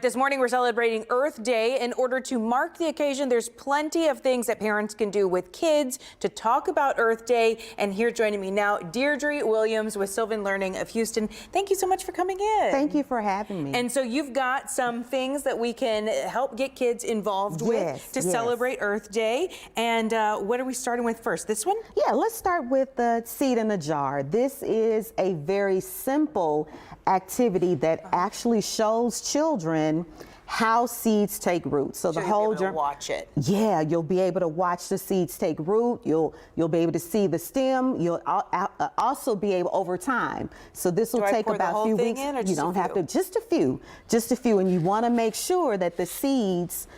this morning we're celebrating Earth Day. In order to mark the occasion, there's plenty of things that parents can do with kids to talk about Earth Day. And here joining me now, Deirdre Williams with Sylvan Learning of Houston. Thank you so much for coming in. Thank you for having me. And so you've got some things that we can help get kids involved with to celebrate Earth Day. And what are we starting with first? This one? Yeah, let's start with the seed in a jar. This is a very simple activity that actually shows children how seeds take root. So the whole journey. Watch it. Yeah, you'll be able to watch the seeds take root. You'll be able to see the stem. You'll also be able over time. So this will take about a few weeks. You don't have to, just a few, and you want to make sure that the seeds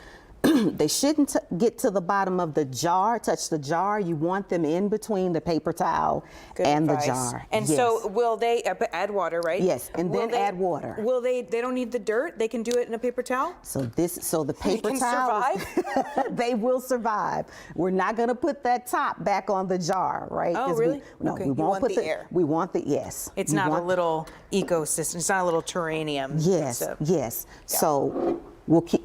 they shouldn't get to the bottom of the jar, touch the jar. You want them in between the paper towel and the jar. And so will they add water, right? Yes, and then add water. Will they don't need the dirt? They can do it in a paper towel? So the paper towel, they will survive. We're not going to put that top back on the jar, right? Oh, really? No, we won't put the air. We want the, yes. It's not a little ecosystem. It's not a little terrarium. Yes, yes. Yeah. So we'll keep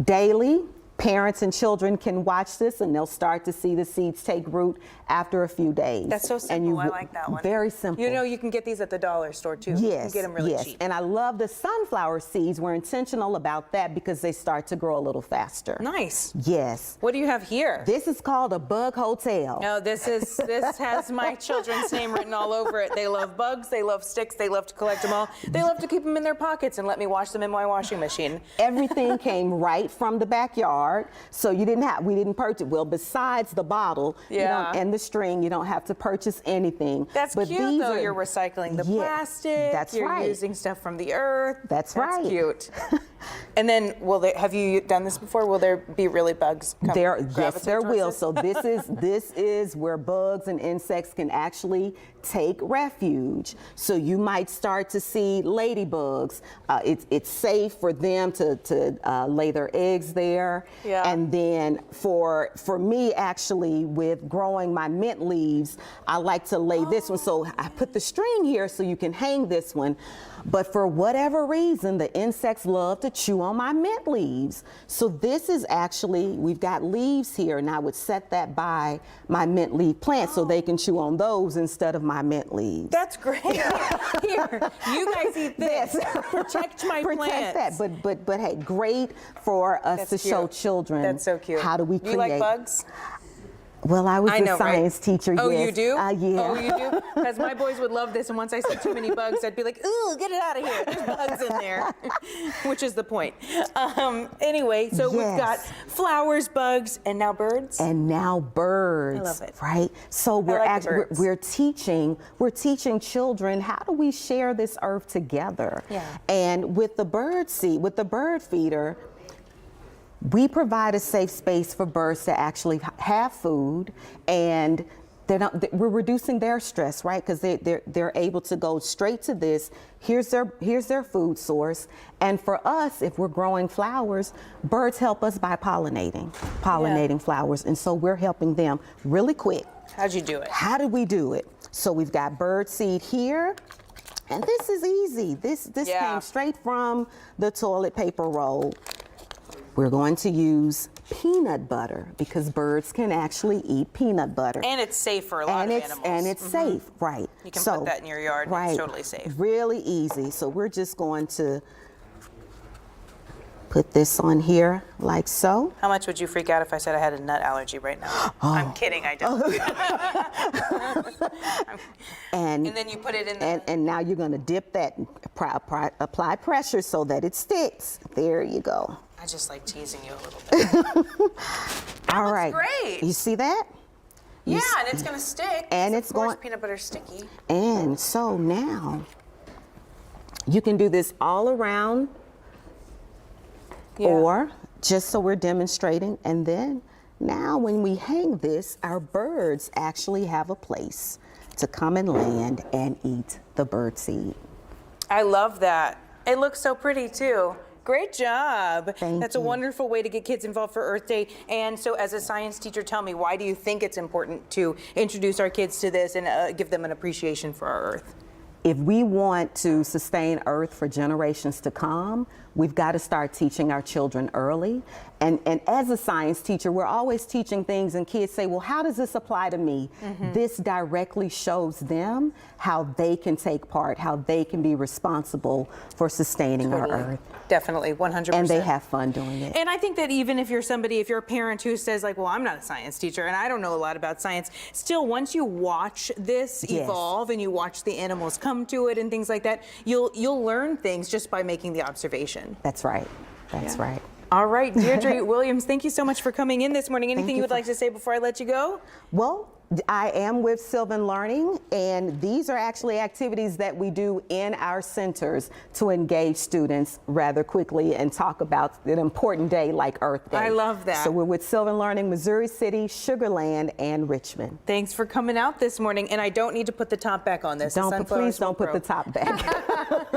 daily. Parents and children can watch this and they'll start to see the seeds take root after a few days. That's so simple. I like that one. Very simple. You know, you can get these at the dollar store too. Yes. You can get them really cheap. And I love the sunflower seeds. We're intentional about that because they start to grow a little faster. Nice. Yes. What do you have here? This is called a bug hotel. No, this has my children's name written all over it. They love bugs, they love sticks, they love to collect them all. They love to keep them in their pockets and let me wash them in my washing machine. Everything came right from the backyard. So we didn't purchase, well, besides the bottle and the string, you don't have to purchase anything. That's cute though, you're recycling the plastic. That's you're using stuff from the earth. That's right. That's cute. And then have you done this before? Will there be really bugs come? Yes, there will. So this is where bugs and insects can actually take refuge. So you might start to see ladybugs. It's safe for them to lay their eggs there. Yeah. And then for me, actually, with growing my mint leaves, I like to lay this one. So I put the string here so you can hang this one. But for whatever reason, the insects love to chew on my mint leaves. So this is actually, we've got leaves here, and I would set that by my mint leaf plant so they can chew on those instead of my mint leaves. That's great. Here, you guys eat this. Protect my plants. That. But hey, great for us to show children. That's so cute. How do we create? You like bugs? Well, I was a science teacher, Oh, yes. you do? Yeah. Oh, you do? Because my boys would love this, and once I see too many bugs, I'd be like, ooh, get it out of here. There's bugs in there, which is the point. Anyway, so we've got flowers, bugs, and now birds? And now birds. I love it. Right? So we're teaching children, how do we share this earth together? Yeah. And with the bird seed, with the bird feeder, we provide a safe space for birds to actually have food, and we're reducing their stress, right? Because they're able to go straight to this. Here's their food source. And for us, if we're growing flowers, birds help us by pollinating flowers, and so we're helping them really quick. How'd you do it? How did we do it? So we've got bird seed here. And this is easy. This came straight from the toilet paper roll. We're going to use peanut butter because birds can actually eat peanut butter. And it's safe for a lot of animals. And it's safe, right. You can put that in your yard and it's totally safe. Really easy. So we're just going to put this on here like so. How much would you freak out if I said I had a nut allergy right now? Oh. I'm kidding, I don't. And then you put it in the... And now you're going to dip that, apply pressure so that it sticks. There you go. I just like teasing you a little bit. All right. Great. You see that? Yeah, and it's going to stick. And of course, peanut butter's sticky. And so now you can do this all around, or just so we're demonstrating. And then now when we hang this, our birds actually have a place to come and land and eat the bird seed. I love that. It looks so pretty too. Great job. That's a wonderful way to get kids involved for Earth Day. And so as a science teacher, tell me, why do you think it's important to introduce our kids to this and give them an appreciation for our Earth? If we want to sustain Earth for generations to come, We've got to start teaching our children early. And as a science teacher, we're always teaching things and kids say, well, how does this apply to me? This directly shows them how they can take part, how they can be responsible for sustaining our earth. Definitely, 100%. And they have fun doing it. And I think that even if you're a parent who says like, well, I'm not a science teacher and I don't know a lot about science, still once you watch this evolve and you watch the animals come to it and things like that, you'll learn things just by making the observation. That's right. That's right. All right, Deirdre Williams, thank you so much for coming in this morning. Anything you would like to say before I let you go? Well, I am with Sylvan Learning, and these are actually activities that we do in our centers to engage students rather quickly and talk about an important day like Earth Day. I love that. So we're with Sylvan Learning, Missouri City, Sugar Land, and Richmond. Thanks for coming out this morning, and I don't need to put the top back on this. Please don't put the top back.